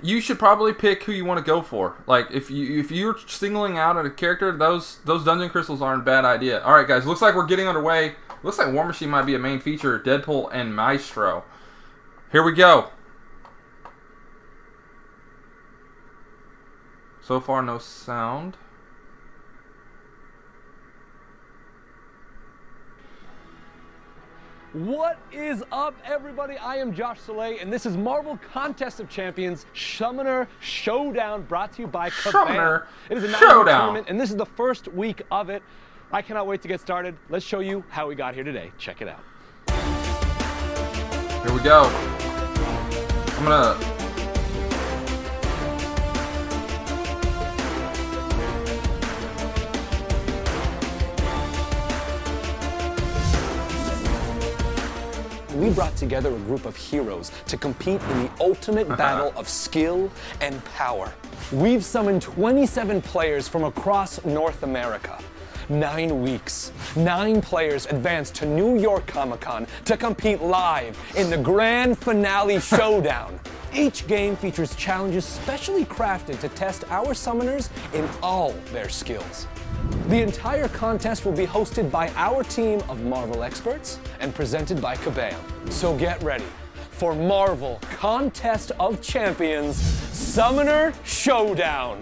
You should probably pick who you want to go for. Like, if you're singling out a character, those dungeon crystals aren't a bad idea. All right, guys, looks like we're getting underway. Looks like War Machine might be a main feature. Deadpool and Maestro. Here we go. So far, no sound. What is up, everybody? I am Josh Soleil, and this is Marvel Contest of Champions Summoner Showdown, brought to you by Summoner It is a Showdown tournament, and this is the first week of it. I cannot wait to get started. Let's show you how we got here today. Check it out. Here we go. I'm gonna... We brought together a group of heroes to compete in the ultimate battle of skill and power. We've summoned 27 players from across North America. 9 weeks, 9 players advanced to New York Comic-Con to compete live in the grand finale showdown. Each game features challenges specially crafted to test our summoners in all their skills. The entire contest will be hosted by our team of Marvel experts and presented by Kabam. So get ready for Marvel Contest of Champions Summoner Showdown.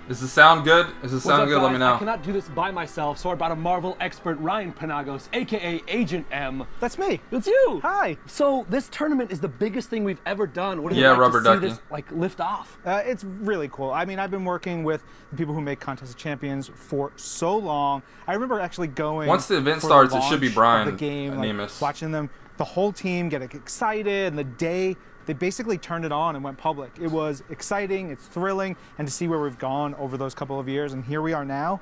Does this sound good? Does this sound good? Let me know. I cannot do this by myself, so I brought a Marvel expert, Ryan Panagos, aka Agent M. That's me. It's you. Hi. So this tournament is the biggest thing we've ever done. What do you Yeah, like rubber to see ducky. this lift off? It's really cool. I mean, I've been working with the people who make Contest of Champions for so long. I remember actually going. Once the event for starts, the it should be launch Brian of the game, Nemus. watching them, the whole team get excited, and the day they basically turned it on and went public. It was exciting, it's thrilling, and to see where we've gone over those couple of years, and here we are now.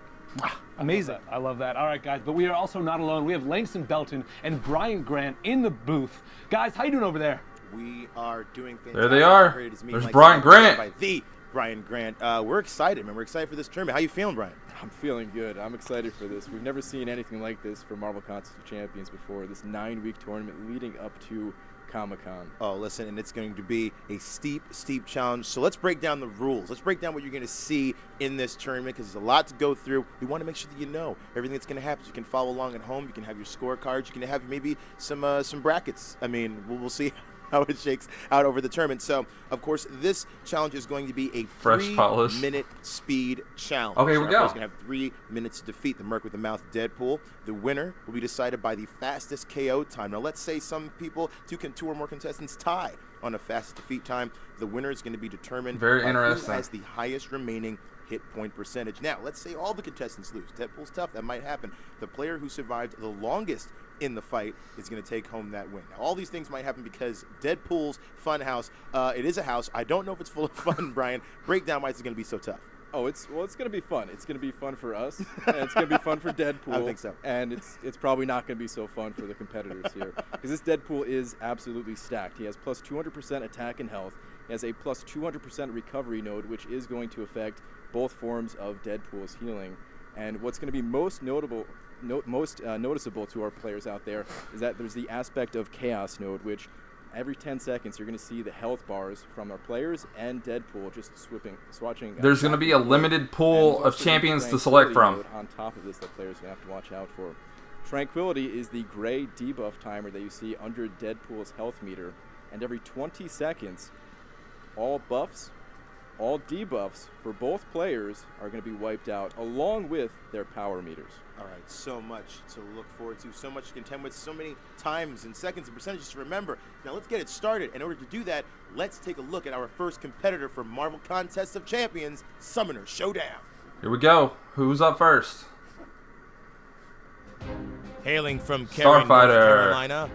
Amazing. I love that. All right, guys, but we are also not alone. We have Langston Belton and Brian Grant in the booth. Guys, how you doing over there? We are doing fantastic. There they are. Great as me, There's Mike Brian Scott, Grant. By the Brian Grant. We're excited, man. We're excited for this tournament. How you feeling, Brian? I'm feeling good. I'm excited for this. We've never seen anything like this for Marvel Contest of Champions before. This 9-week tournament leading up to Comic-Con. Oh, listen, and it's going to be a steep challenge. So let's break down the rules. Let's break down what you're going to see in this tournament, because there's a lot to go through. We want to make sure that you know everything that's going to happen. So you can follow along at home. You can have your scorecards. You can have maybe some brackets. I mean, we'll see how it shakes out over the tournament. So, of course, this challenge is going to be a Fresh polish. 3-minute speed challenge. Okay, here we Our go. player's going to have 3 minutes to defeat the Merc with the Mouth Deadpool. The winner will be decided by the fastest KO time. Now, let's say some people, two or more contestants, tie on a fastest defeat time. The winner is going to be determined Very by interesting. who has the highest remaining hit point percentage. Now, let's say all the contestants lose. Deadpool's tough. That might happen. The player who survived the longest in the fight is going to take home that win. Now, all these things might happen because Deadpool's fun house, it is a house. I don't know if it's full of fun, Brian. Breakdown why it's going to be so tough. Oh, it's going to be fun. It's going to be fun for us, and it's going to be fun for Deadpool. I think so. And it's probably not going to be so fun for the competitors here, because this Deadpool is absolutely stacked. He has plus 200% attack and health. He has a plus 200% recovery node, which is going to affect both forms of Deadpool's healing. And what's going to be most noticeable to our players out there is that there's the aspect of Chaos node, which every 10 seconds you're going to see the health bars from our players and Deadpool just swatching. There's going to be a limited pool of champions to select from. On top of this, that players are going to have to watch out for. Tranquility is the gray debuff timer that you see under Deadpool's health meter, and every 20 seconds, all buffs, all debuffs for both players are going to be wiped out, along with their power meters. All right, so much to look forward to, so much to contend with, so many times and seconds and percentages to remember. Now let's get it started. In order to do that, let's take a look at our first competitor for Marvel Contest of Champions, Summoner Showdown. Here we go. Who's up first? Hailing from Cary, North Starfighter. Carolina,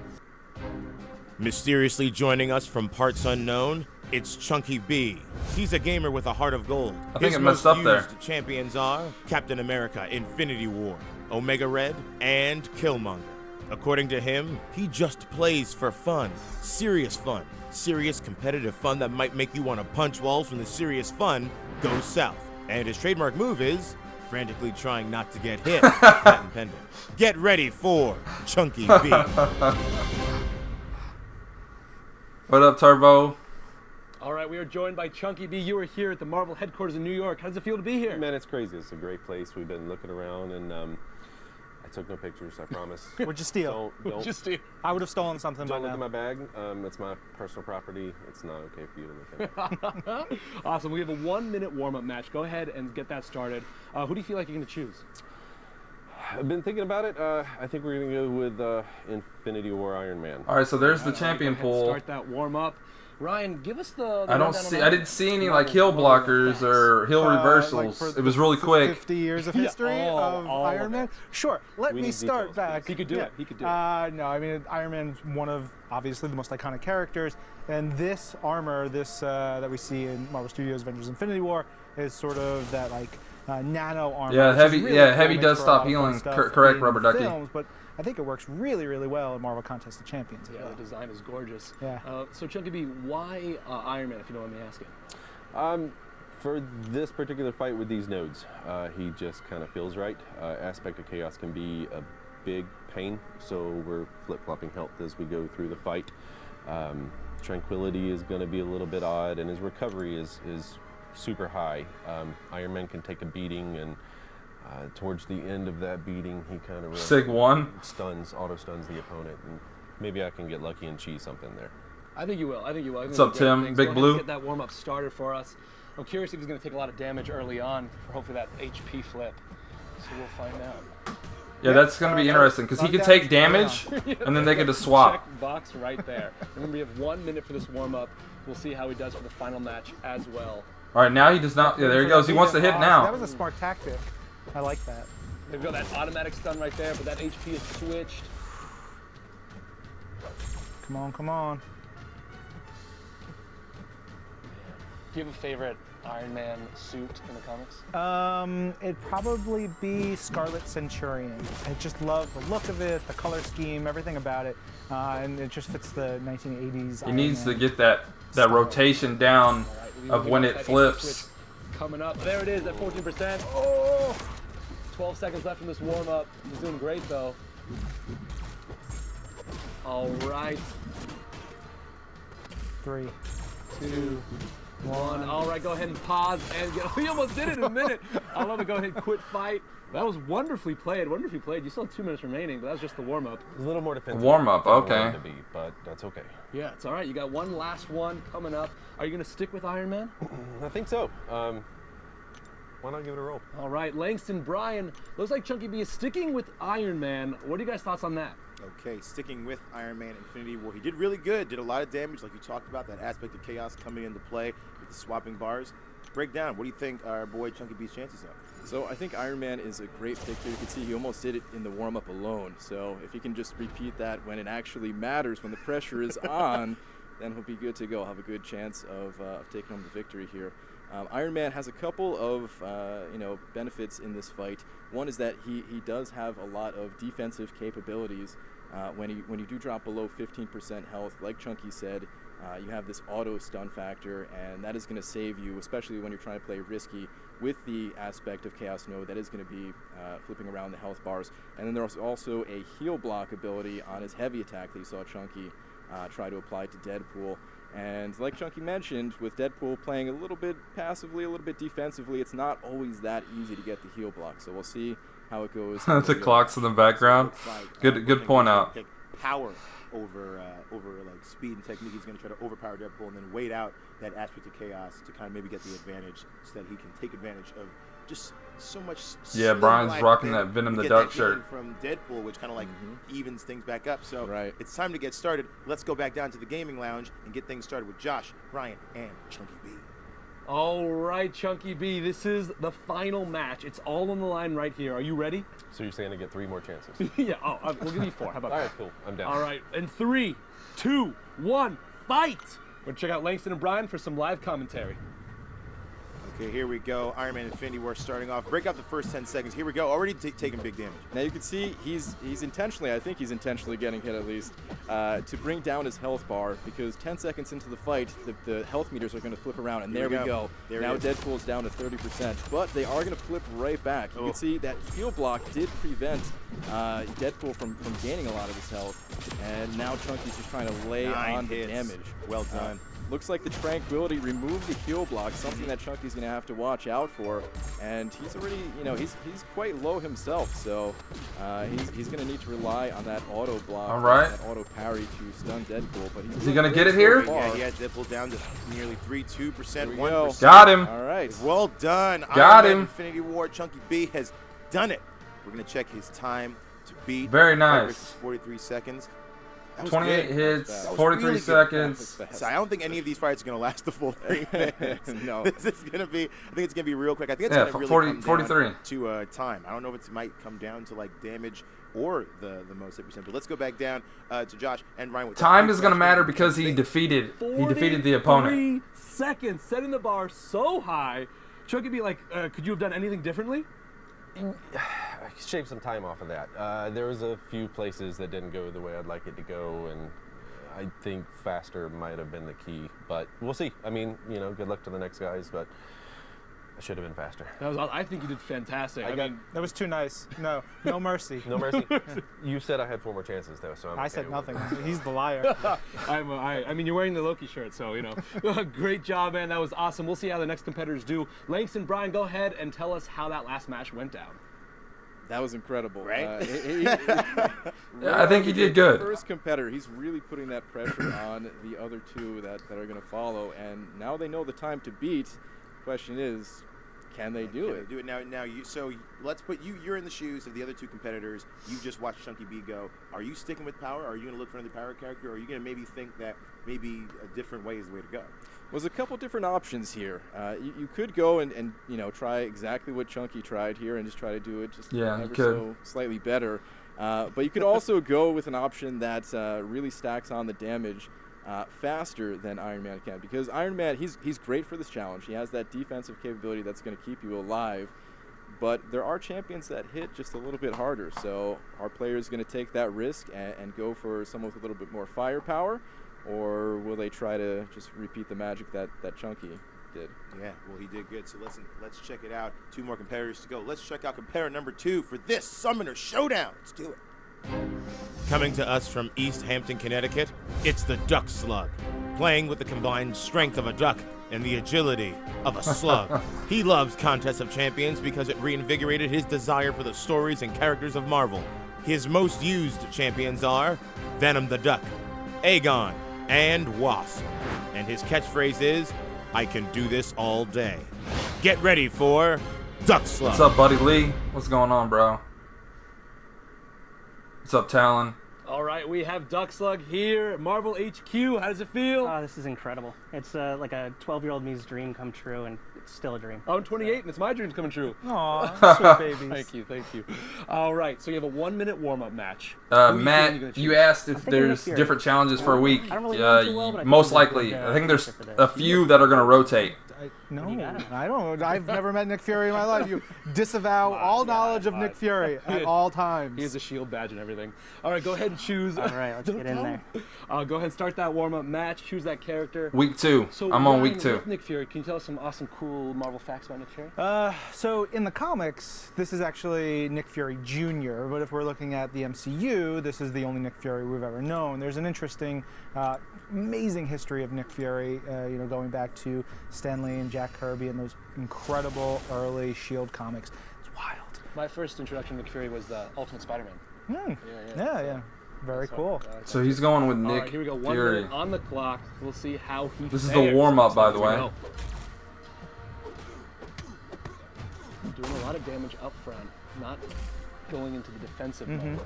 mysteriously joining us from parts unknown, it's Chunky B. He's a gamer with a heart of gold. I think His it messed most up there. used champions are Captain America, Infinity War, Omega Red, and Killmonger. According to him, he just plays for fun. Serious competitive fun that might make you want to punch walls when the serious fun goes south. And his trademark move is frantically trying not to get hit. Patent pending. Get ready for Chunky B. What up, Turbo? All right, we are joined by Chunky B. You are here at the Marvel headquarters in New York. How does it feel to be here? Man, it's crazy. It's a great place. We've been looking around, and I took no pictures, I promise. What'd you steal? Don't, Just steal. I would have stolen something by don't look at now. my bag. It's my personal property. It's not okay for you to look at. Awesome. We have a 1-minute warm-up match. Go ahead and get that started. Who do you feel like you're going to choose? I've been thinking about it. I think we're going to go with Infinity War Iron Man. All right, so there's the All right, champion go ahead and pool. Start that warm-up. Ryan, give us the I rundown on I didn't see any like heel Marvel blockers effects. or heel Like reversals. for It was the really quick. 50 years of Yeah, history of all Iron of Man. it. Sure, let We me need start details, back. please. He could do it. He could do it. No, I mean Iron Man's one of obviously the most iconic characters, and this armor, this that we see in Marvel Studios' Avengers: Infinity War, is sort of that like nano armor. Yeah, which is heavy- really yeah, cool, heavy makes does for a stop lot of fun healing. stuff Correct, in Rubber Ducky. films, but I think it works really, really well in Marvel Contest of Champions. as Yeah, well. the design is gorgeous. Yeah. So Chunky B, why Iron Man, if you don't mind me asking? For this particular fight with these nodes, he just kind of feels right. Aspect of Chaos can be a big pain, so we're flip-flopping health as we go through the fight. Tranquility is going to be a little bit odd, and his recovery is super high. Iron Man can take a beating, and towards the end of that beating, he kind of Sig 1. auto stuns the opponent, and maybe I can get lucky and cheese something there. I think you will. I think you will. I think What's up, you'll get Tim? things. Big Go ahead Blue? and Get that warm-up started for us. I'm curious if he's going to take a lot of damage early on for hopefully that HP flip. So we'll find out. Yeah, that's going to be interesting because he could take damage and then they could just swap. Check box right there. Remember, we have 1 minute for this warm-up. We'll see how he does for the final match as well. All right, now he does not. Yeah, there he goes. He wants to hit That now. was a smart tactic. I like that. They've got that automatic stun right there, but that HP is switched. Come on, come on. Do you have a favorite Iron Man suit in the comics? It'd probably be Scarlet Centurion. I just love the look of it, the color scheme, everything about it, and it just fits the 1980s. He needs to get that rotation down All right, we of will when get it that HP flips. switch coming up. There it is at 14%. Oh! 12 seconds left in this warm-up. He's doing great, though. All right. 3, 2, 1. All right, go ahead and pause and get. He almost did it in a minute. I love it. Go ahead and quit fight. That was wonderfully played. Wonderfully played. You still have 2 minutes remaining, but that was just the warm-up. A little more defensive. Warm-up, than I okay. wanted to be, but that's okay. Yeah, it's all right. You got one last one coming up. Are you going to stick with Iron Man? I think so. Why not give it a roll? All right, Langston, Brian. Looks like Chunky B is sticking with Iron Man. What are you guys' thoughts on that? Okay, sticking with Iron Man Infinity War. He did really good, did a lot of damage, like you talked about, that aspect of chaos coming into play with the swapping bars. Break down, what do you think our boy Chunky B's chances are? So I think Iron Man is a great pick here. You can see he almost did it in the warm-up alone. So if he can just repeat that when it actually matters, when the pressure is on, then he'll be good to go. Have a good chance of taking home the victory here. Iron Man has a couple of benefits in this fight. One is that he does have a lot of defensive capabilities. When you do drop below 15% health, like Chunky said, you have this auto stun factor, and that is going to save you, especially when you're trying to play risky with the aspect of Chaos Node. That is going to be flipping around the health bars. And then there's also a heal block ability on his heavy attack that you saw Chunky try to apply to Deadpool. And like Chunky mentioned, with Deadpool playing a little bit passively, a little bit defensively, it's not always that easy to get the heal block. So we'll see how it goes. The clocks in the background. Good point out. Pick power over like speed and technique. He's going to try to overpower Deadpool and then wait out that aspect of chaos to kind of maybe get the advantage, so that he can take advantage of just so much. Yeah, slim Brian's life rocking there. that Venom You the get Duck that healing shirt. from Deadpool, which kind of like evens things back up. So Right. it's time to get started. Let's go back down to the gaming lounge and get things started with Josh, Brian, and Chunky B. All right, Chunky B, this is the final match. It's all on the line right here. Are you ready? So you're saying to get 3 more chances? Yeah, we'll give you 4. How about All that? right, cool. I'm down. All right, in 3, 2, 1, fight! We're gonna check out Langston and Brian for some live commentary. Okay, here we go. Iron Man Infinity War starting off. Break out the first 10 seconds. Here we go. Already taking big damage. Now you can see he's intentionally, I think he's intentionally getting hit at least, to bring down his health bar, because 10 seconds into the fight, the health meters are going to flip around, and Here there we we go. go. There Now it is. Deadpool's down to 30%, but they are going to flip right back. You Oh. can see that heal block did prevent Deadpool from gaining a lot of his health, and now Chunky's just trying to lay 9 on the hits. damage. Well done. looks like the Tranquility removed the heal block, something that Chunky's going to have to watch out for. And he's already, you know, he's quite low himself, so he's going to need to rely on that auto block, All right. that auto parry to stun Deadpool. But Is he going to get it here? Yeah, he has Deadpool down to nearly 3.2%, 1%. Got him. All right. Well done. Got Iron Man him. Infinity War. Chunky B has done it. We're going to check his time to beat. Very Fight nice. versus 43 seconds. That was 28 good. hits, That was 43 really good. seconds. So I don't think any of these fights are going to last the full 3 minutes. No. This is going to be, I think it's going to be real quick. I think it's Yeah, going to really 40 come 43. down to time. I don't know if it might come down to like damage or the most hit percent. But let's go back down to Josh and Ryan. With Time is going to matter because he defeated the opponent. 43 seconds, setting the bar so high. Chunky be like, could you have done anything differently? I shaved some time off of that. There was a few places that didn't go the way I'd like it to go, and I think faster might have been the key. But we'll see. I mean, you know, good luck to the next guys, but I should have been faster. I think you did fantastic. I mean, That was too nice. No mercy. No mercy. You said I had 4 more chances, though, so I'm I okay said with it. nothing. He's the liar. I mean, you're wearing the Loki shirt, so, you know. Great job, man. That was awesome. We'll see how the next competitors do. Langston, Brian, go ahead and tell us how that last match went down. That was incredible. Right? I think he did good. First competitor, he's really putting that pressure on the other two that are going to follow, and now they know the time to beat. Question is, can they do it? Do it now. So let's put you. You're in the shoes of the other two competitors. You just watched Chunky B go. Are you sticking with power? Are you going to look for another power character? Or are you going to maybe think that maybe a different way is the way to go? There's a couple different options here. You could go and you know, try exactly what Chunky tried here and just try to do it just ever so slightly better. But you could also go with an option that really stacks on the damage faster than Iron Man can, because Iron Man, he's great for this challenge. He has that defensive capability that's going to keep you alive. But there are champions that hit just a little bit harder. So our player is going to take that risk and go for someone with a little bit more firepower. Or will they try to just repeat the magic that Chunky did? Yeah, well, he did good. So let's check it out. 2 more competitors to go. Let's check out competitor number 2 for this Summoner Showdown. Let's do it. Coming to us from East Hampton, Connecticut, it's the Duck Slug, playing with the combined strength of a duck and the agility of a slug. He loves Contest of Champions because it reinvigorated his desire for the stories and characters of Marvel. His most used champions are Venom the Duck, Aegon, and Wasp. And his catchphrase is, I can do this all day. Get ready for Duck Slug. What's up, Buddy Lee? What's going on, bro? What's up, Talon? All right, we have Duck Slug here at Marvel HQ. How does it feel? Oh, this is incredible. It's like a 12-year-old me's dream come true, and it's still a dream. I'm 28, and it's my dreams coming true. Aw, sweet babies. Thank you. All right, so you have a 1-minute warm-up match. Matt, you asked if there's different challenges for a week. I don't really know too well, but I think Most I'm likely. good, I think there's for this. a few that are going to rotate. No, do you got? I don't. I've never met Nick Fury in my life. You disavow all knowledge of Nick Fury at all times. He has a shield badge and everything. All right, go ahead and choose. All right, let's get in there. Go ahead and start that warm-up match. Choose that character. Week 2. So I'm on Ryan, week 2. with Nick Fury, can you tell us some awesome, cool Marvel facts about Nick Fury? So in the comics, this is actually Nick Fury Jr., but if we're looking at the MCU, this is the only Nick Fury we've ever known. There's an interesting, amazing history of Nick Fury, going back to Stan Lee and Jack Kirby and those incredible early SHIELD comics. It's wild. My first introduction to Nick Fury was the Ultimate Spider-Man. Yeah. Very cool. So he's going with All Nick right, here we go. 1 Fury. minute on the clock. We'll see how he This is fares. the warm-up, by the Here we way. go. Doing a lot of damage up front, not going into the defensive mode.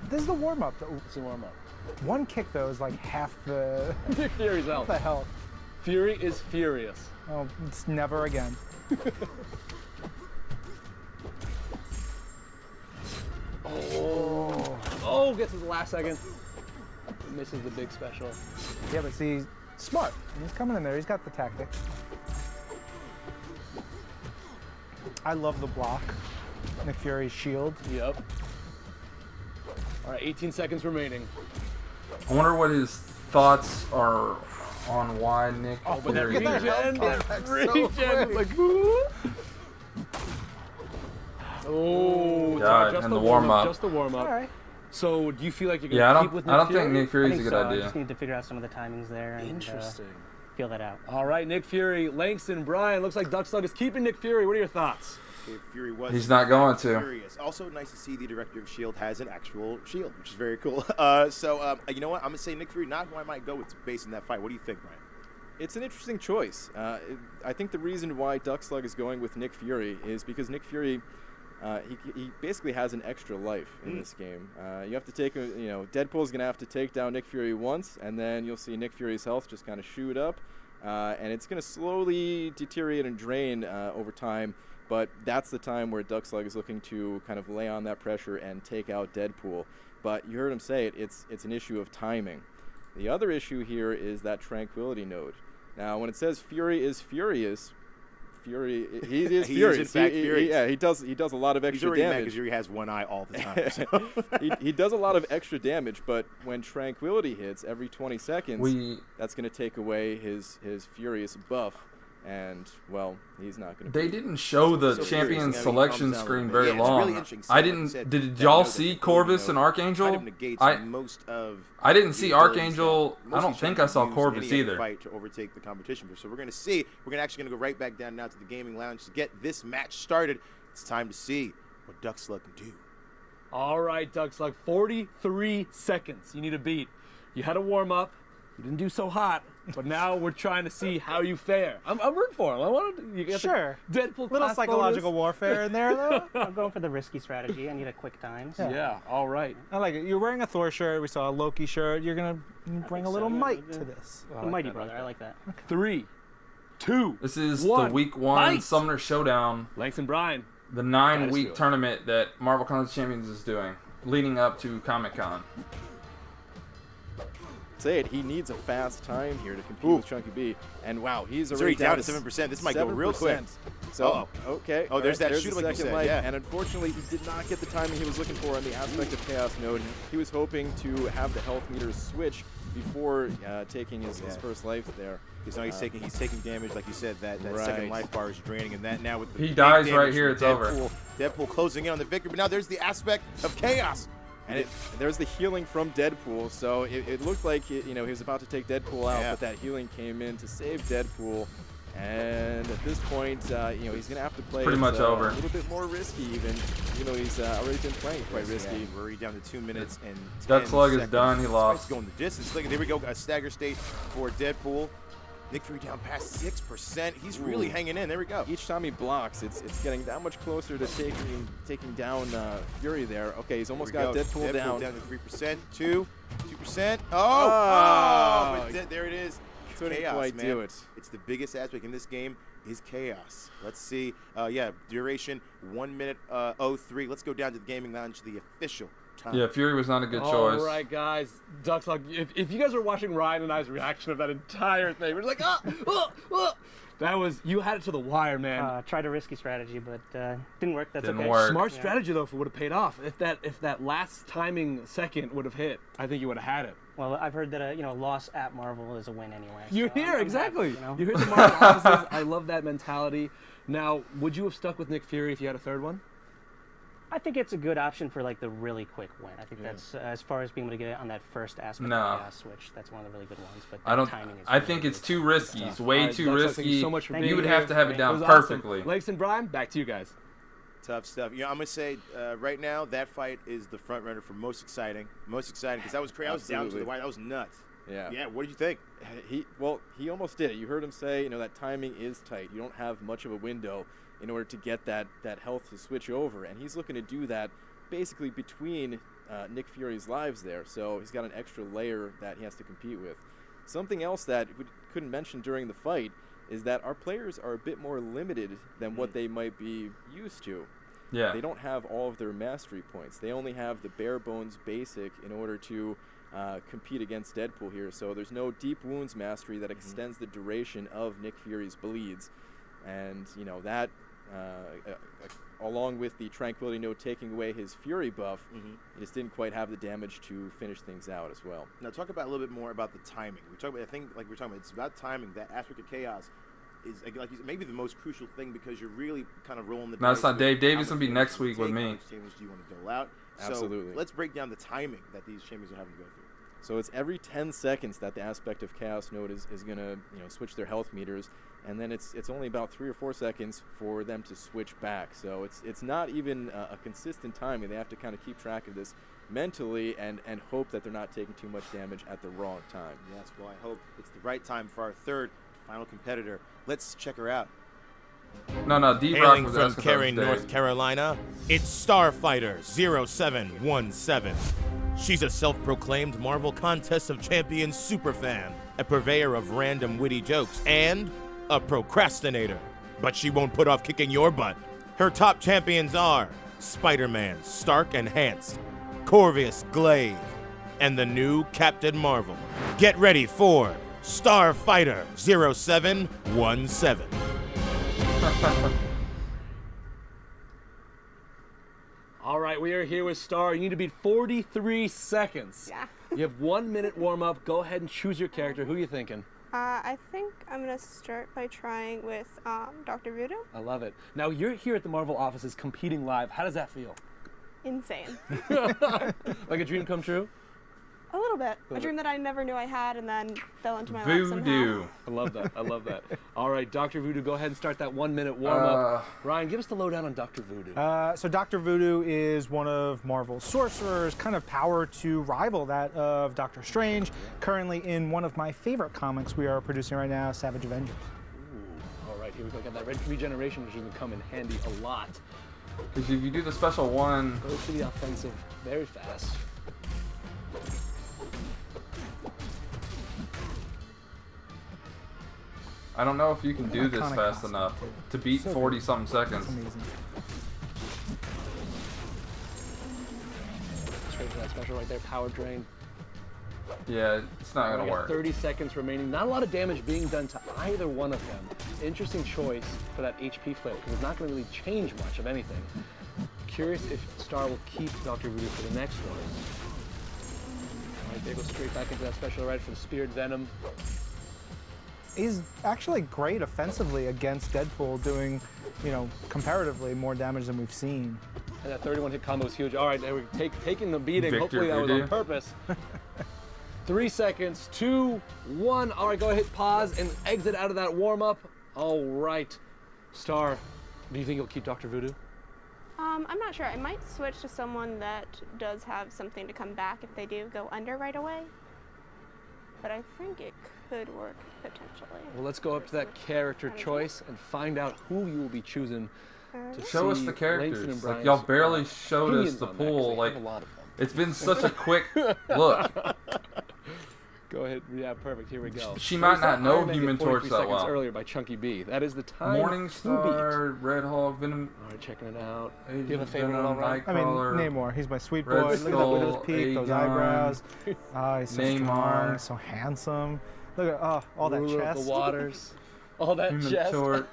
This is the warm-up. It's the warm-up. One kick, though, is like half the, Nick Fury's out. what the hell. Fury is furious. Oh, it's never again. Oh, gets to the last second. Misses the big special. Yeah, but see, smart. He's coming in there. He's got the tactics. I love the block. Nick Fury's shield. Yep. All right, 18 seconds remaining. I wonder what his thoughts are on why Nick But that Fury regen, did. that regen, like, woo. Oh, God, just and the the warm-up. Just the warm-up. All right. So do you feel like you're Yeah, going to keep with Nick I don't Fury? think Nick I Fury's a think good so. I idea. just need to figure out some of the timings there and Interesting. feel that out. All right, Nick Fury, Langston, Brian. Looks like Duck Slug is keeping Nick Fury. What are your thoughts? Okay, Fury was He's not going to. Furious. Also, nice to see the director of S.H.I.E.L.D. has an actual shield, which is very cool. You know what? I'm going to say Nick Fury, not who I might go with based on that fight. What do you think, Brian? It's an interesting choice. I think the reason why Duck Slug is going with Nick Fury is because Nick Fury, he basically has an extra life in this game. You have to take, Deadpool's going to have to take down Nick Fury once, and then you'll see Nick Fury's health just kind of shoot up, and it's going to slowly deteriorate and drain over time. But that's the time where Duck Slug is looking to kind of lay on that pressure and take out Deadpool. But you heard him say it, it's an issue of timing. The other issue here is that tranquility node. Now, when it says Fury is furious, he is He is, furious. in fact, furious. He does a lot of He's extra already mad damage. because Yuri has one eye all the time. So. He does a lot of extra damage, but when tranquility hits every 20 seconds, that's going to take away his furious buff. And, well, he's not going to. They didn't show the champion selection screen very long. Really interesting. I didn't. Did y'all see Corvus and Archangel? I didn't see Archangel. I don't think I saw Corvus either. Fight to overtake the competition. So we're going to see. We're actually going to go right back down now to the gaming lounge to get this match started. It's time to see what Duck Slug can do. All right, Duck Slug, 43 seconds. You need a beat. You had a warm up. You didn't do so hot, but now we're trying to see how you fare. I'm rooting for him. I want to. You get Sure. the Deadpool Little class psychological bonus. warfare in there, though. I'm going for the risky strategy. I need a quick time. So. Yeah. All right. I like it. You're wearing a Thor shirt. We saw a Loki shirt. You're going to bring a little might to this. The Mighty Brother. I like that. 3, 2. This is 1. the Week 1 Fight! Summoner Showdown. Langston Bryan. The Guys 9-week feel it. tournament that Marvel Comics Champions is doing, leading up to Comic-Con. Say it, he needs a fast time here to compete with Chunky B. And wow, he's already down to 7%. This might go real quick. So, okay. Oh, there's that shoot the like you second said, life. yeah. And unfortunately, he did not get the timing he was looking for on the aspect of Chaos Node. He was hoping to have the health meters switch before taking his first life there. Because now he's taking damage, like you said, that Right. second life bar is draining, and that now with the He big dies damage right here, from it's over. Deadpool closing in on the victory, but now there's the aspect of chaos. And there's the healing from Deadpool, so it looked like he was about to take Deadpool out, but that healing came in to save Deadpool. And at this point, he's going to have to play pretty much over. A little bit more risky, even though he's already been playing quite risky. Yeah, we're already down to 2 minutes and 10 Duck Slug seconds. is done. He This lost. fight's going the distance. Look, there we go. A stagger state for Deadpool. Nick Fury down past 6%. He's really hanging in. There we go. Each time he blocks, it's getting that much closer to taking down Fury there. Okay, he's almost got Deadpool down. Down to 3%, 2%. Oh, but there it is. It's Couldn't chaos, quite man. do it. It's the biggest aspect in this game is chaos. Let's see. Duration 1 minute 03. Let's go down to the gaming lounge, the official time. Yeah, Fury was not a good choice. All right, guys. Duck Slug, if you guys are watching Ryan and I's reaction of that entire thing, we're just like, that was, you had it to the wire, man. Tried a risky strategy, but didn't work. That's Didn't okay. work. Smart strategy, though, if it would have paid off. If that last timing second would have hit, I think you would have had it. Well, I've heard that a loss at Marvel is a win anyway. You're so here, I'm exactly. happy, You hear the Marvel offices. I love that mentality. Now, would you have stuck with Nick Fury if you had a third one? I think it's a good option for like the really quick win. I think that's as far as being able to get it on that first aspect No. of Chaos Switch. That's one of the really good ones. But I don't. timing is I really think good. it's too risky. It's way All right, too Duck Slug, risky. thank you so much for being You would here. have to have it down was perfectly. Awesome. Lakes and Brian, back to you guys. Tough stuff. I'm gonna say right now that fight is the front runner for most exciting because that was crazy. I was down to the wire. That was nuts. Yeah. What did you think? He almost did it. You heard him say, that timing is tight. You don't have much of a window in order to get that health to switch over, and he's looking to do that basically between Nick Fury's lives there. So he's got an extra layer that he has to compete with. Something else that we couldn't mention during the fight is that our players are a bit more limited than what they might be used to. Yeah. They don't have all of their mastery points. They only have the bare bones basic in order to compete against Deadpool here. So there's no deep wounds mastery that extends the duration of Nick Fury's bleeds. And, that, along with the Tranquility Node taking away his Fury buff, he just didn't quite have the damage to finish things out as well. Now talk about a little bit more about the timing. I think like we're talking about, it's about timing, that aspect of chaos. is like you said, maybe the most crucial thing because you're really kind of rolling the dice. No, it's not with Dave. how Dave much is gonna be damage next you week with take, me. How much damage do you want to dole out? Absolutely. So let's break down the timing that these champions are having to go through. So it's every 10 seconds that the aspect of Chaos Node is going to switch their health meters, and then it's only about 3 or 4 seconds for them to switch back. So it's not even a consistent timing. They have to kind of keep track of this mentally and hope that they're not taking too much damage at the wrong time. Yes, well, I hope it's the right time for our third final competitor. Let's check her out. No, D-Rock Hailing was from asking Cary, about North Dave. Carolina, it's Starfighter 0717. She's a self-proclaimed Marvel Contest of Champions superfan, a purveyor of random witty jokes, and a procrastinator. But she won't put off kicking your butt. Her top champions are Spider-Man, Stark Enhanced, Corvus Glaive, and the new Captain Marvel. Get ready for Starfighter 0717. All right, we are here with Star. You need to beat 43 seconds. Yeah. You have 1 minute warm up. Go ahead and choose your character. Who are you thinking? I think I'm going to start by trying with Dr. Voodoo. I love it. Now, you're here at the Marvel offices competing live. How does that feel? Insane. Like a dream come true? A little bit. A dream that I never knew I had and then fell into my lap somehow. Voodoo. I love that. I love that. All right, Dr. Voodoo, go ahead and start that 1 minute warm up. Ryan, give us the lowdown on Dr. Voodoo. So Dr. Voodoo is one of Marvel's sorcerers, kind of power to rival that of Doctor Strange, currently in one of my favorite comics we are producing right now, Savage Avengers. Ooh, all right, here we go. Got that regeneration, which is going to come in handy a lot. Because if you do the special one, Go to the offensive very fast. I don't know if you can do this Iconic fast costume, enough too. to beat So 40-something seconds. Amazing. Straight to that special right there, power drain. Yeah, it's not We gonna got work. 30 seconds remaining. Not a lot of damage being done to either one of them. Interesting choice for that HP flip because it's not going to really change much of anything. Curious if Star will keep Dr. Voodoo for the next one. All right, they go straight back into that special right for the Spirit Venom. He's actually great offensively against Deadpool, doing, comparatively more damage than we've seen. And that 31 hit combo is huge. All right, now we're taking the beating. Victor Hopefully that was Voodoo. on purpose. 3 seconds, 2, 1. All right, go ahead, pause and exit out of that warm up. All right, Star, do you think you'll keep Dr. Voodoo? I'm not sure. I might switch to someone that does have something to come back if they do go under right away. But I think it could work potentially. Well, let's go up to that character choice and find out who you will be choosing to Show us see the Langston characters. and Like Brian's, y'all barely showed us opinions the on that, 'cause pool. they Like have a lot of them. it's been such a quick look. Go ahead. Yeah, perfect. Here we go. She might There's not that know Iron Man Human get 43 Torch that seconds well. earlier by Chunky B. That is the time Morning to beat. Star, Red Hulk, Venom, All right, checking it out. Agent Do you have a favorite at Venom, all, Ryan? I mean, Nightcrawler, Namor, he's my sweet boy. Red Look at that Skull, widow's peak, those Aegon, eyebrows. He's so Namor. strong, so handsome. Look at all that Ruler chest. of the waters. All that Human chest. Torch,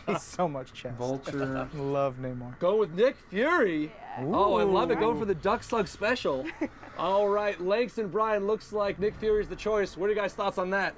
He's so much chest. Vulture. Love Namor. Go with Nick Fury. Oh, I love it. Ooh. Going for the Duck Slug special. All right, Langston, Brian, looks like Nick Fury's the choice. What are your guys' thoughts on that?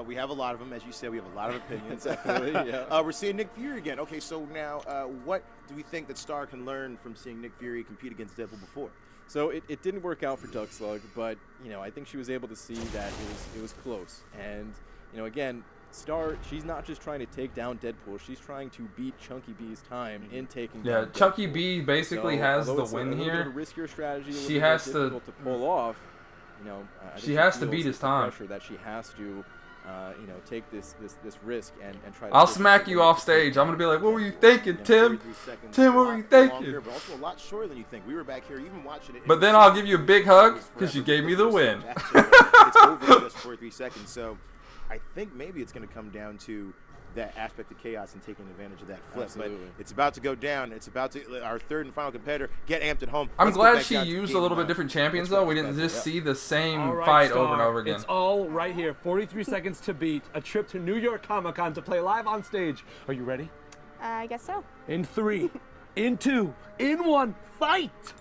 We have a lot of them, as you said. We have a lot of opinions. Definitely, yeah. We're seeing Nick Fury again. Okay, so now what do we think that Star can learn from seeing Nick Fury compete against Deadpool before? So it didn't work out for Duck Slug, but I think she was able to see that it was close. And again, Star, she's not just trying to take down Deadpool; she's trying to beat Chunky B's time in taking down Deadpool. Chunky B basically has although the it's win a little here. bit of a riskier strategy. A little She bit has more to- difficult to pull off. I think She has to feels beat his the time. pressure that she has to, take this risk and try. To I'll push smack it you off stage. I'm gonna be like, "What were you thinking, Yeah, Tim? 33 seconds, Tim, a what lot were you thinking?" longer, but also a lot shorter than you think. We were back here even watching it. But then I'll give you a big hug because you gave me the win. It's over in just 43 seconds. So I think maybe it's going to come down to that aspect of chaos and taking advantage of that flip. Absolutely. But it's about to go down. It's about to let our third and final competitor get amped at home. I'm Let's go glad back she down to used a game little bit one. different champions though. We didn't just see the same All right, fight Star, over and over again. It's all right here. 43 seconds to beat. A trip to New York Comic Con to play live on stage. Are you ready? I guess so. In 3, in 2, in 1, fight!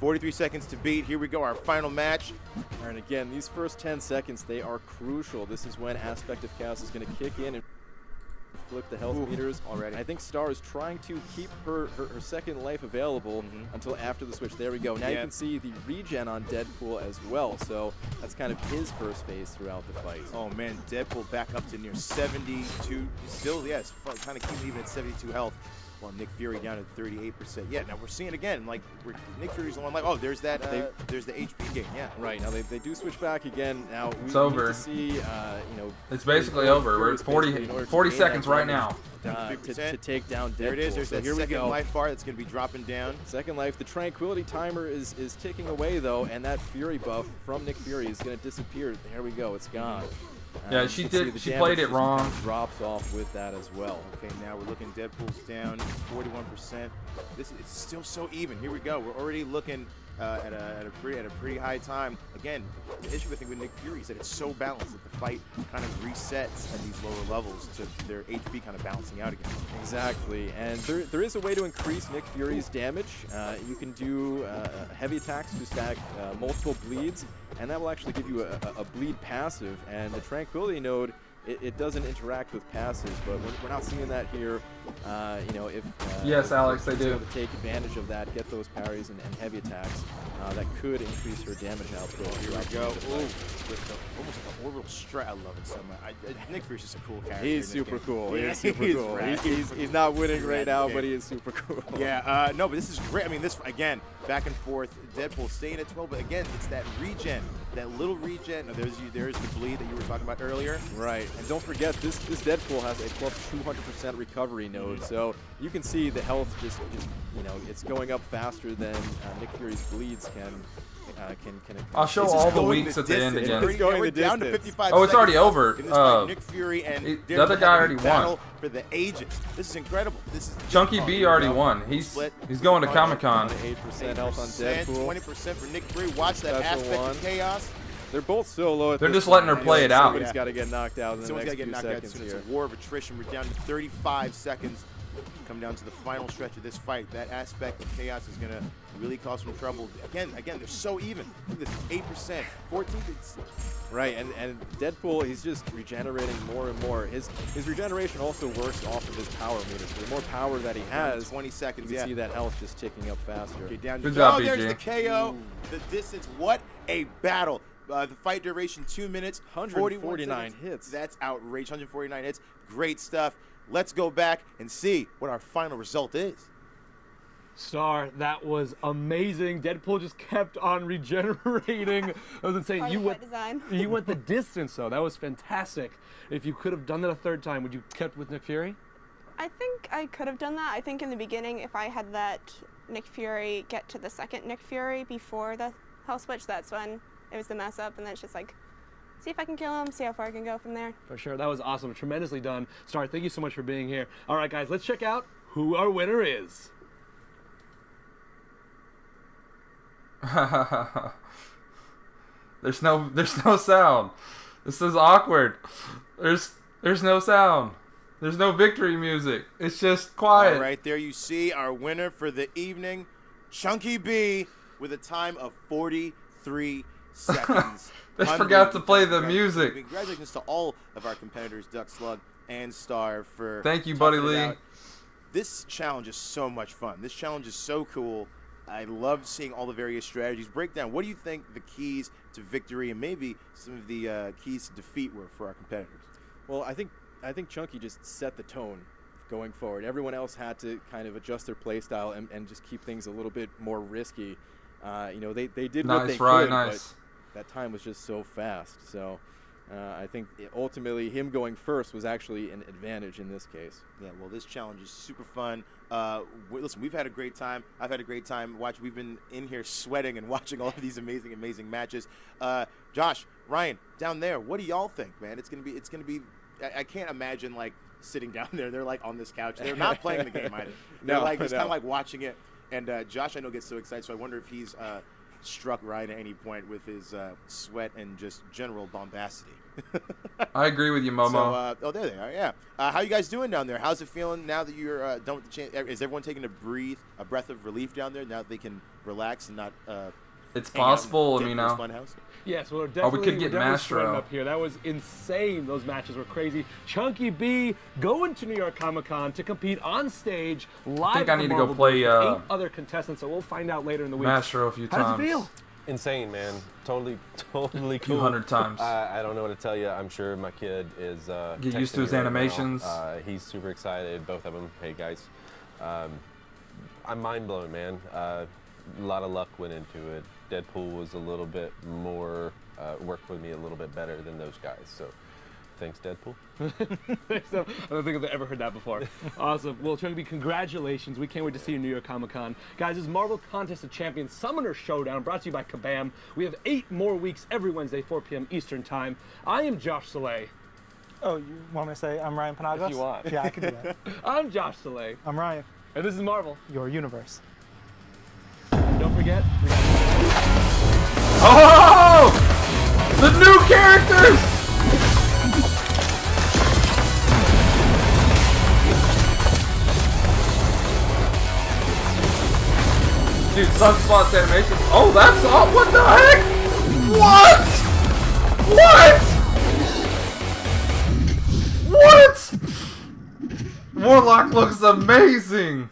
43 seconds to beat. Here we go, our final match. All right, again, these first 10 seconds, they are crucial. This is when Aspect of Chaos is going to kick in and flip the health meters already. I think Star is trying to keep her second life available until after the switch. There we go. Now you can see the regen on Deadpool as well, so that's kind of his first phase throughout the fight. Oh man, Deadpool back up to near 72. Still, yes, kind of keeping even at 72 health. Well, Nick Fury down at 38%. Yeah, now we're seeing again, like, Nick Fury's the one, like, oh, there's that, there's the HP gain, yeah. Right, now they do switch back again. Now we over. need to see, you know. It's basically over. We're at 40 seconds right now. To take down Deadpool. There it is. There's so that here second we go. life bar that's going to be dropping down. Second life. The tranquility timer is ticking away, though, and that Fury buff from Nick Fury is going to disappear. There we go. It's gone. Yeah, she did. She played it wrong. Kind of drops off with that as well. Okay, now we're looking. Deadpool's down 41%. This is still so even. Here we go. We're already looking at a pretty high time. Again, the issue I think with Nick Fury is that it's so balanced that the fight kind of resets at these lower levels to their HP kind of balancing out again. Exactly, and there is a way to increase Nick Fury's damage. You can do heavy attacks to stack multiple bleeds, and that will actually give you a bleed passive. And the Tranquility node, it doesn't interact with passives, but we're not seeing that here. You know, if yes, Alex, they do. To take advantage of that, get those parries and heavy attacks, that could increase her damage output. Here we go. Almost like an orbital strike. I love it so much. Nick Fury's just a cool character. He's super cool. Yeah, he's super cool. He's not winning right now, but he is super cool. Yeah, no, but this is great. I mean, this, again, back and forth. Deadpool staying at 12, but again, it's that regen. That little regen. No, there's the bleed that you were talking about earlier. Right, and don't forget, this Deadpool has a plus 200% recovery node, so you can see the health just you know, it's going up faster than Nick Fury's bleeds can. I'll show all the weeks at the end again. It's going down to 55 oh, it's already over. Nick Fury and the other guy already won. For the ages. This is incredible. This is Chunky B already won. He's going to Comic-Con. 8% health on Deadpool. 20% for Nick Fury. Watch that aspect of chaos. They're both so low at They're just letting her play it out. Somebody's got to get knocked out in the next few seconds here. It's a war of attrition. We're down to 35 seconds. Come down to the final stretch of this fight. That aspect of chaos is going to really cause some trouble. Again, they're so even. Look at this, 8%, 14. Right, and Deadpool, he's just regenerating more and more. His regeneration also works off of his power meter. So the more power that he has, 20 seconds, you can see that health just ticking up faster. Okay, down. Good job, there's BJ. the KO. The distance. What a battle. The fight duration 2 minutes. 149 hits. That's outrageous. 149 hits. Great stuff. Let's go back and see what our final result is. Star, that was amazing. Deadpool just kept on regenerating. That was insane. You went the distance, though. That was fantastic. If you could have done that a third time, would you kept with Nick Fury? I think I could have done that. I think in the beginning, if I had let Nick Fury get to the second Nick Fury before the health switch, that's when it was the mess up, and then it's just like, see if I can kill him, see how far I can go from there. For sure. That was awesome. Tremendously done. Star, thank you so much for being here. All right, guys, let's check out who our winner is. There's no sound. This is awkward. There's no sound. There's no victory music. It's just quiet. All right, there you see our winner for the evening, Chunky B, with a time of 43 seconds. They forgot to play the music. Congratulations to all of our competitors, Duck Slug and Star, for thank you, Buddy Lee. Out. This challenge is so much fun. This challenge is so cool. I love seeing all the various strategies. Break down, what do you think the keys to victory and maybe some of the keys to defeat were for our competitors? Well, I think Chunky just set the tone going forward. Everyone else had to kind of adjust their play style and just keep things a little bit more risky. You know, they did what they could, but that time was just so fast. So I think ultimately him going first was actually an advantage in this case. Yeah, well, this challenge is super fun. Listen, we've had a great time. I've had a great time watching. We've been in here sweating and watching all of these amazing, amazing matches. Josh, Ryan, down there, what do y'all think, man? It's gonna be. I can't imagine like sitting down there. They're like on this couch. They're not playing the game either. They're like just kind of like watching it. And Josh, I know, gets so excited. So I wonder if he's struck Ryan at any point with his sweat and just general bombacity. I agree with you, Momo. So, there they are. Yeah. How you guys doing down there? How's it feeling now that you're done with the change? Is everyone taking a breath of relief down there now that they can relax and not? It's possible. I mean, Funhouse. Yes, we're definitely, we could get Mastro up here. That was insane. Those matches were crazy. Chunky B going to New York Comic Con to compete on stage live. I think I need to go play 8 other contestants, so we'll find out later in the week. Mastro a few times. How does it feel? Insane, man. Totally cool. 200 times. I don't know what to tell you. I'm sure my kid is get used to his right animations. He's super excited. Both of them. Hey guys, I'm mind blown, man. A lot of luck went into it. Deadpool was a little bit more worked with me a little bit better than those guys. So thanks, Deadpool. So, I don't think I've ever heard that before. Awesome. Well, Chunky, congratulations. We can't wait to see you in New York Comic Con. Guys, this is Marvel Contest of Champions Summoner Showdown brought to you by Kabam. We have 8 more weeks every Wednesday, 4 p.m. Eastern Time. I am Josh Soleil. Oh, you want me to say I'm Ryan Panagos? If you want. Yeah, I can do that. I'm Josh Soleil. I'm Ryan. And this is Marvel. Your universe. And don't forget, Oh! The new characters! Dude, Sunspot's animation. Oh, that's all. What the heck? What? Warlock looks amazing.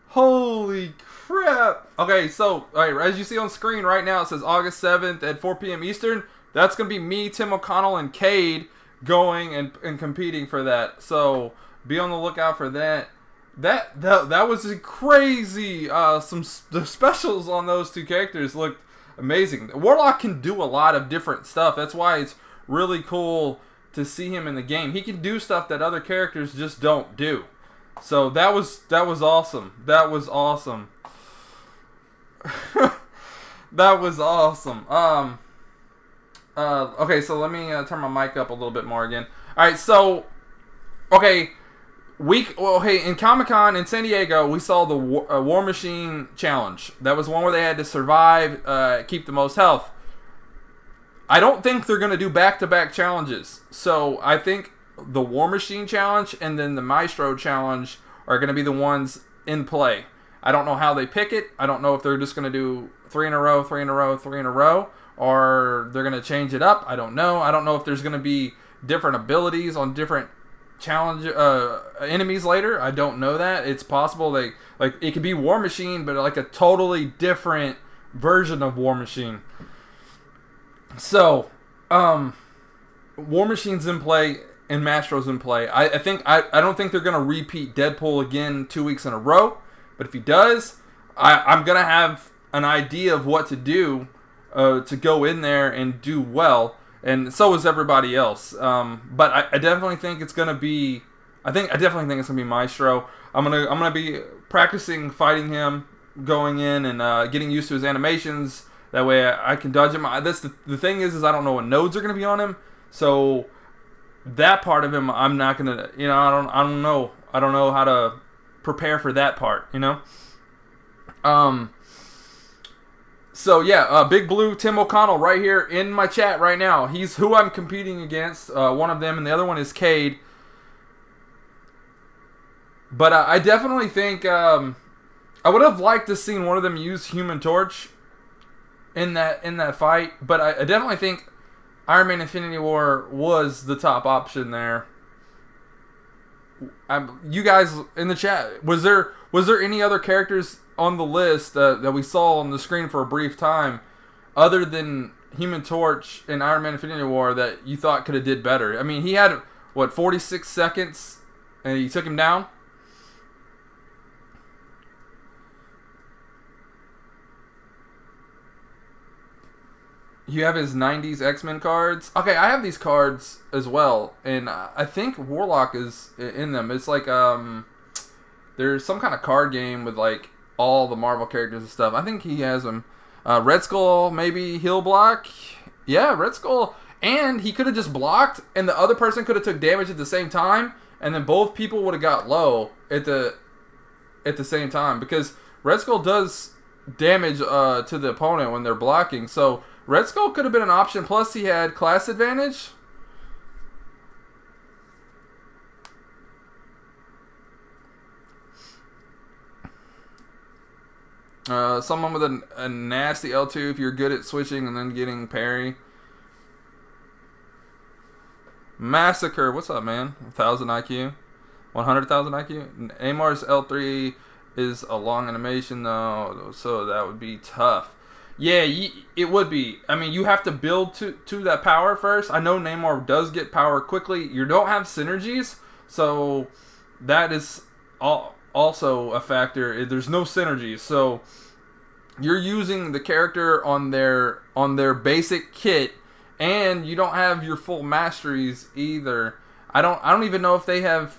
Holy crap. Okay, so, alright, as you see on screen right now, it says August 7th at 4 p.m. Eastern. That's going to be me, Tim O'Connell, and Cade going and competing for that. So, be on the lookout for that. That was crazy. The specials on those 2 characters looked amazing. Warlock can do a lot of different stuff. That's why it's really cool to see him in the game. He can do stuff that other characters just don't do. So that was awesome. That was awesome. That was awesome. Okay, so let me turn my mic up a little bit more again. All right, so okay. In Comic-Con in San Diego, we saw the War Machine Challenge. That was one where they had to survive, keep the most health. I don't think they're going to do back-to-back challenges. So I think the War Machine Challenge and then the Maestro Challenge are going to be the ones in play. I don't know how they pick it. I don't know if they're just going to do 3 in a row, 3 in a row, 3 in a row, or they're going to change it up. I don't know. I don't know if there's going to be different abilities on different challenge enemies later. I don't know that. It's possible it could be War Machine, but like a totally different version of War Machine. So, War Machine's in play and Mastro's in play. I don't think they're gonna repeat Deadpool again 2 weeks in a row. But if he does, I'm gonna have an idea of what to do to go in there and do well. And so is everybody else. But I definitely think it's gonna be. I definitely think it's gonna be Maestro. I'm gonna be practicing fighting him, going in and getting used to his animations. That way I can dodge him. That's the thing is I don't know what nodes are gonna be on him. So that part of him I'm not gonna. I don't know. I don't know how to prepare for that part. So yeah, Big Blue Tim O'Connell right here in my chat right now. He's who I'm competing against. One of them, and the other one is Cade. But I definitely think I would have liked to seen one of them use Human Torch in that fight. But I definitely think Iron Man Infinity War was the top option there. You guys in the chat, was there any other characters on the list that we saw on the screen for a brief time, other than Human Torch and Iron Man Infinity War, that you thought could have did better? I mean, he had 46 seconds, and he took him down. You have his 90s X-Men cards. Okay, I have these cards as well, and I think Warlock is in them. It's like there's some kind of card game with like all the Marvel characters and stuff. I think he has them. Red Skull, maybe he'll block. Yeah, Red Skull. And he could have just blocked, and the other person could have took damage at the same time, and then both people would have got low at the same time. Because Red Skull does damage to the opponent when they're blocking. So Red Skull could have been an option. Plus, he had class advantage. Someone with a nasty L2 if you're good at switching and then getting parry. Massacre, what's up, man? 1,000 IQ, 100,000 IQ. Amar's L3 is a long animation though, so that would be tough. Yeah, it would be. I mean, you have to build to that power first. I know Namor does get power quickly. You don't have synergies, so that is also a factor. There's no synergies, so you're using the character on their basic kit, and you don't have your full masteries either. I don't even know if they have.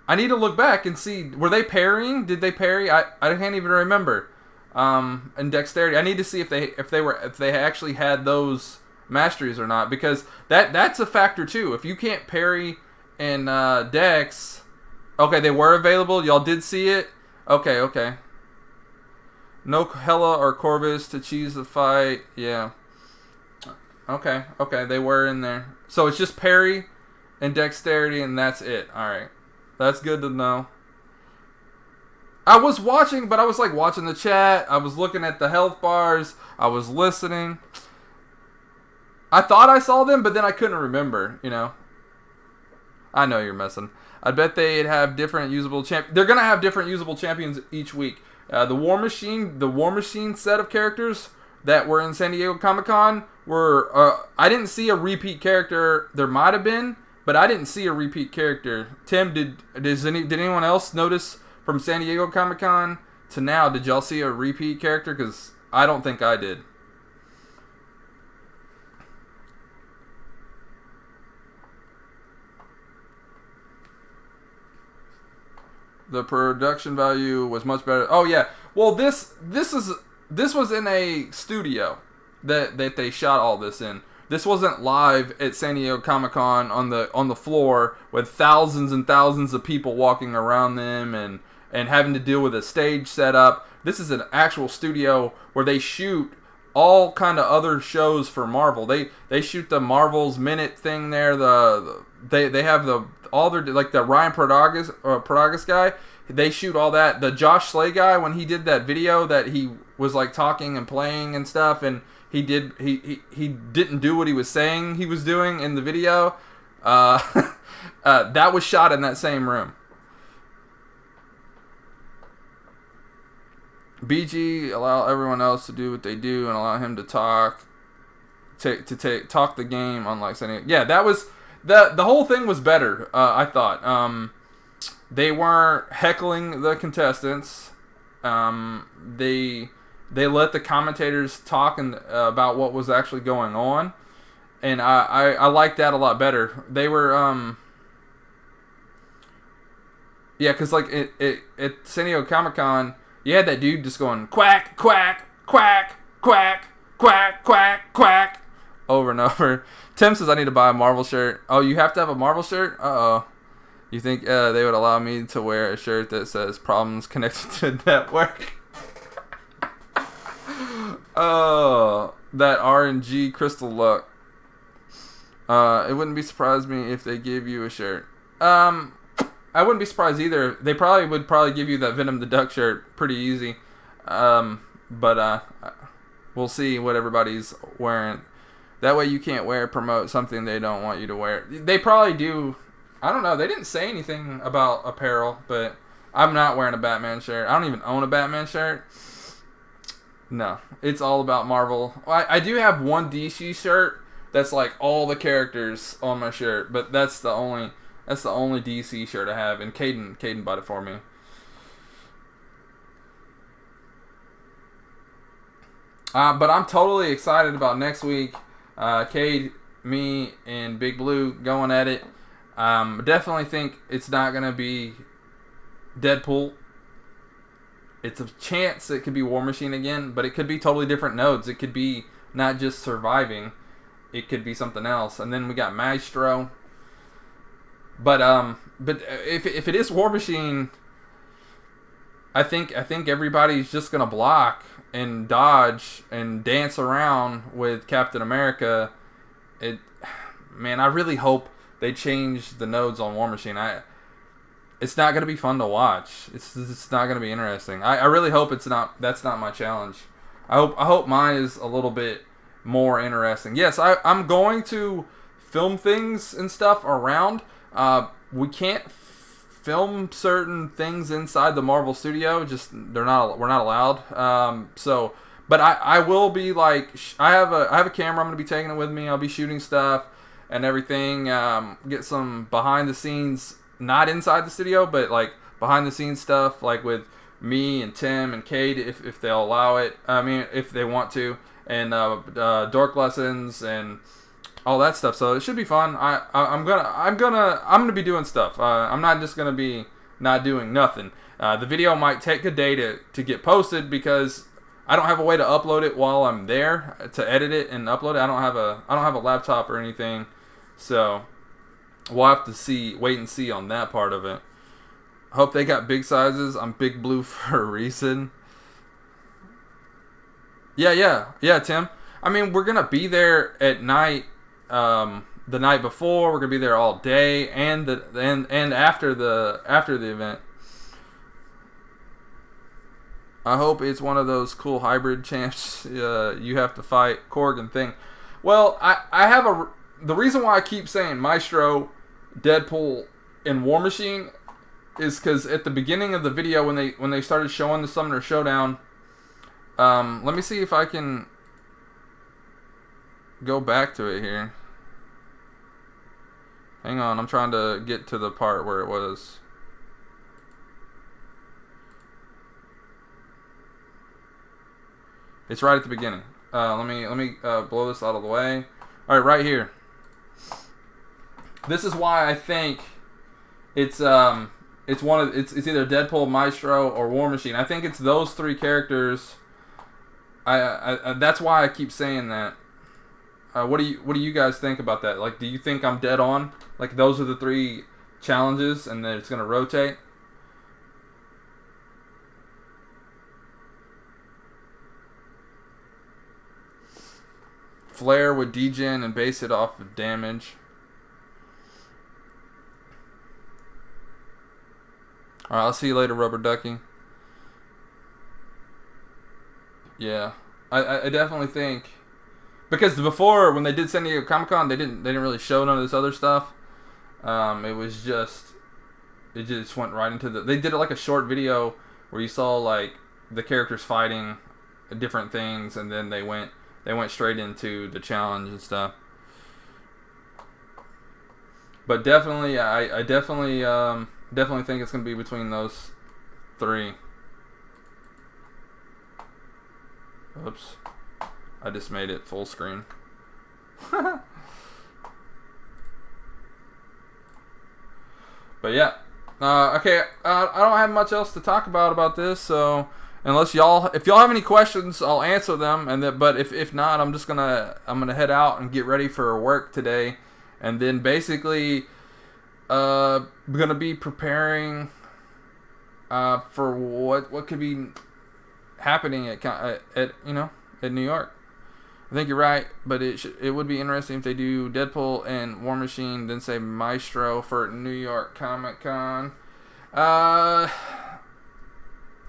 I need to look back and see, were they parrying? Did they parry? I can't even remember. And dexterity. I need to see if they actually had those masteries or not, because that's a factor too. If you can't parry in dex. Okay, they were available. Y'all did see it? Okay. No Hela or Corvus to cheese the fight. Yeah. Okay, they were in there. So it's just parry and dexterity, and that's it. Alright. That's good to know. I was watching, but I was like watching the chat. I was looking at the health bars. I was listening. I thought I saw them, but then I couldn't remember, you know. I know you're messing. I bet they'd have different usable They're gonna have different usable champions each week. The War Machine set of characters that were in San Diego Comic-Con were. I didn't see a repeat character. There might have been, but I didn't see a repeat character. Tim, did anyone else notice from San Diego Comic-Con to now? Did y'all see a repeat character? Because I don't think I did. The production value was much better. Oh yeah. Well, this was in a studio that they shot all this in. This wasn't live at San Diego Comic-Con on the floor with thousands and thousands of people walking around them and having to deal with a stage setup. This is an actual studio where they shoot all kind of other shows for Marvel. They shoot the Marvel's Minute thing there. They have all their, like, the Ryan Paragas guy. They shoot all that. The Josh Slay guy, when he did that video that he was like talking and playing and stuff, and he didn't do what he was saying he was doing in the video. That was shot in that same room. BG, allow everyone else to do what they do and allow him to talk the game, unlike San. Yeah, that was the whole thing was better. I thought they weren't heckling the contestants. They let the commentators talk about what was actually going on, and I liked that a lot better. They were because like at San Diego Comic-Con, you had that dude just going quack, quack, quack, quack, quack, quack, quack, over and over. Tim says I need to buy a Marvel shirt. Oh, you have to have a Marvel shirt? Uh-oh. You think they would allow me to wear a shirt that says problems connected to network? Oh, that RNG crystal luck. It wouldn't surprise me if they gave you a shirt. I wouldn't be surprised either. They would give you that Venom the Duck shirt pretty easy. But we'll see what everybody's wearing. That way you can't promote something they don't want you to wear. They probably do. I don't know. They didn't say anything about apparel, but I'm not wearing a Batman shirt. I don't even own a Batman shirt. No, it's all about Marvel. I do have one DC shirt that's like all the characters on my shirt, but that's the only DC shirt I have, and Caden bought it for me. But I'm totally excited about next week. Cade, me, and Big Blue going at it. Definitely think it's not going to be Deadpool. It's a chance it could be War Machine again, but it could be totally different nodes. It could be not just surviving. It could be something else. And then we got Maestro. But if it is War Machine, think everybody's just gonna block and dodge and dance around with Captain America. Man, I really hope they change the nodes on War Machine. It's not gonna be fun to watch. It's not gonna be interesting. I really hope it's not. That's not my challenge. I hope mine is a little bit more interesting. Yes, I'm going to film things and stuff around. We can't film certain things inside the Marvel studio. We're not allowed. But I will be like, I have a camera. I'm gonna be taking it with me. I'll be shooting stuff and everything. Get some behind the scenes, not inside the studio, but like behind the scenes stuff, like with me and Tim and Kate, if they'll allow it. I mean, if they want to, and dork lessons and all that stuff. So it should be fun. I'm gonna be doing stuff. I'm not just gonna be not doing nothing. The video might take a day to get posted because I don't have a way to upload it while I'm there to edit it and upload it. I don't have a laptop or anything, so we'll have to wait and see on that part of it. Hope they got big sizes. I'm Big Blue for a reason. Yeah, Tim. I mean, we're gonna be there at night. The night before, we're gonna be there all day, and after the event. I hope it's one of those cool hybrid champs. You have to fight Corgan thing. Well, I have the reason why I keep saying Maestro, Deadpool, and War Machine is because at the beginning of the video when they started showing the Summoner Showdown, let me see if I can go back to it here. Hang on, I'm trying to get to the part where it was. It's right at the beginning. Let me blow this out of the way. All right, right here. This is why I think it's either Deadpool, Maestro, or War Machine. I think it's those three characters. I that's why I keep saying that. What do you guys think about that? Like, do you think I'm dead on? Like, those are the three challenges, and then it's gonna rotate. Flare with degen and base it off of damage. Alright, I'll see you later, Rubber Ducky. Yeah. I definitely think, because before, when they did San Diego Comic-Con, they didn't really show none of this other stuff. It just went right into they did it like a short video where you saw like the characters fighting different things, and then they went straight into the challenge and stuff. But definitely, I definitely think it's gonna be between those three. Oops, I just made it full screen. But yeah, okay. I don't have much else to talk about this, so unless if y'all have any questions, I'll answer them. But if not, I'm gonna head out and get ready for work today, and then basically, we're gonna be preparing for what could be happening at New York. I think you're right, but it would be interesting if they do Deadpool and War Machine, then say Maestro for New York Comic Con.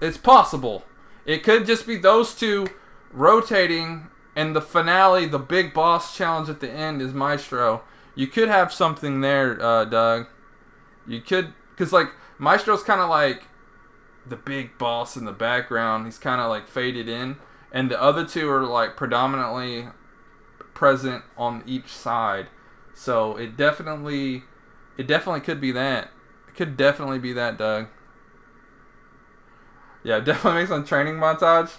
It's possible. It could just be those two rotating, and the finale, the big boss challenge at the end, is Maestro. You could have something there, Doug. You could, because like Maestro's kind of like the big boss in the background. He's kind of like faded in, and the other two are like predominantly present on each side. So it definitely could be that. It could definitely be that, Doug. Yeah, definitely make some training montage.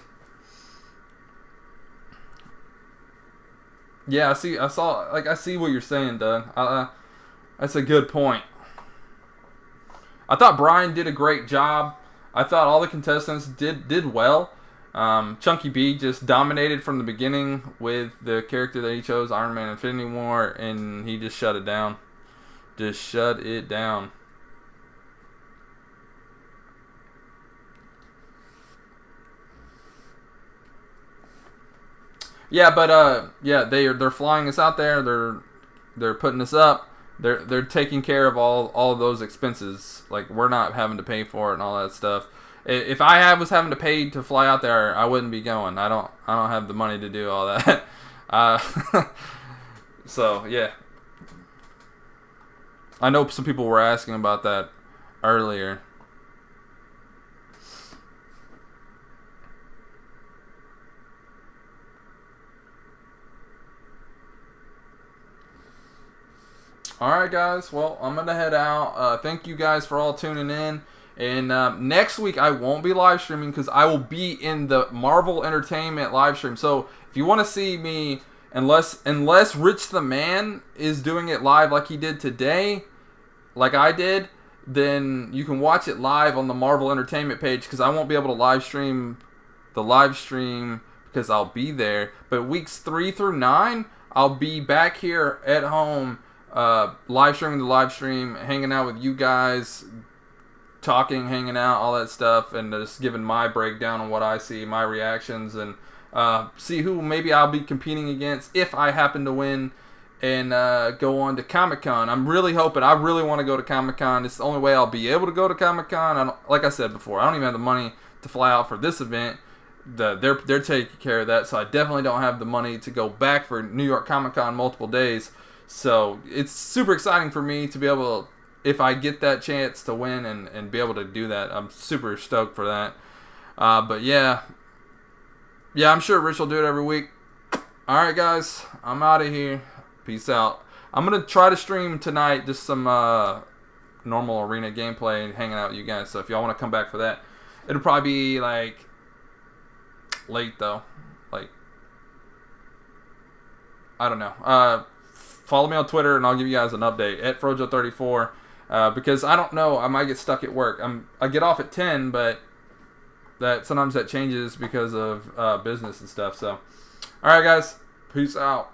Yeah, I see what you're saying, Doug. That's a good point. I thought Brian did a great job. I thought all the contestants did well. Chunky B just dominated from the beginning with the character that he chose, Iron Man Infinity War, and he just shut it down. Yeah, but yeah, they're flying us out there. They're putting us up. They're taking care of all of those expenses. Like, we're not having to pay for it and all that stuff. If I was having to pay to fly out there, I wouldn't be going. I don't have the money to do all that. So yeah, I know some people were asking about that earlier. Alright guys, well, I'm going to head out. Thank you guys for all tuning in. And next week I won't be live streaming because I will be in the Marvel Entertainment live stream. So if you want to see me, unless Rich the Man is doing it live like he did today, like I did, then you can watch it live on the Marvel Entertainment page because I won't be able to live stream the live stream because I'll be there. But weeks 3 through 9, I'll be back here at home. Live streaming the live stream, hanging out with you guys, talking, hanging out, all that stuff, and just giving my breakdown on what I see, my reactions, and see who maybe I'll be competing against if I happen to win and go on to Comic-Con. I'm really hoping. I really want to go to Comic-Con. It's the only way I'll be able to go to Comic-Con. Like I said before, I don't even have the money to fly out for this event. They're taking care of that, so I definitely don't have the money to go back for New York Comic-Con multiple days. So it's super exciting for me to be able to, if I get that chance to win and be able to do that. I'm super stoked for that. But yeah, I'm sure Rich will do it every week. Alright guys, I'm out of here. Peace out. I'm going to try to stream tonight just some normal arena gameplay and hanging out with you guys. So if y'all want to come back for that, it'll probably be like late though. Like, I don't know. Follow me on Twitter, and I'll give you guys an update at Frojo34. Because I don't know, I might get stuck at work. I get off at 10, but sometimes that changes because of business and stuff. So, all right, guys, peace out.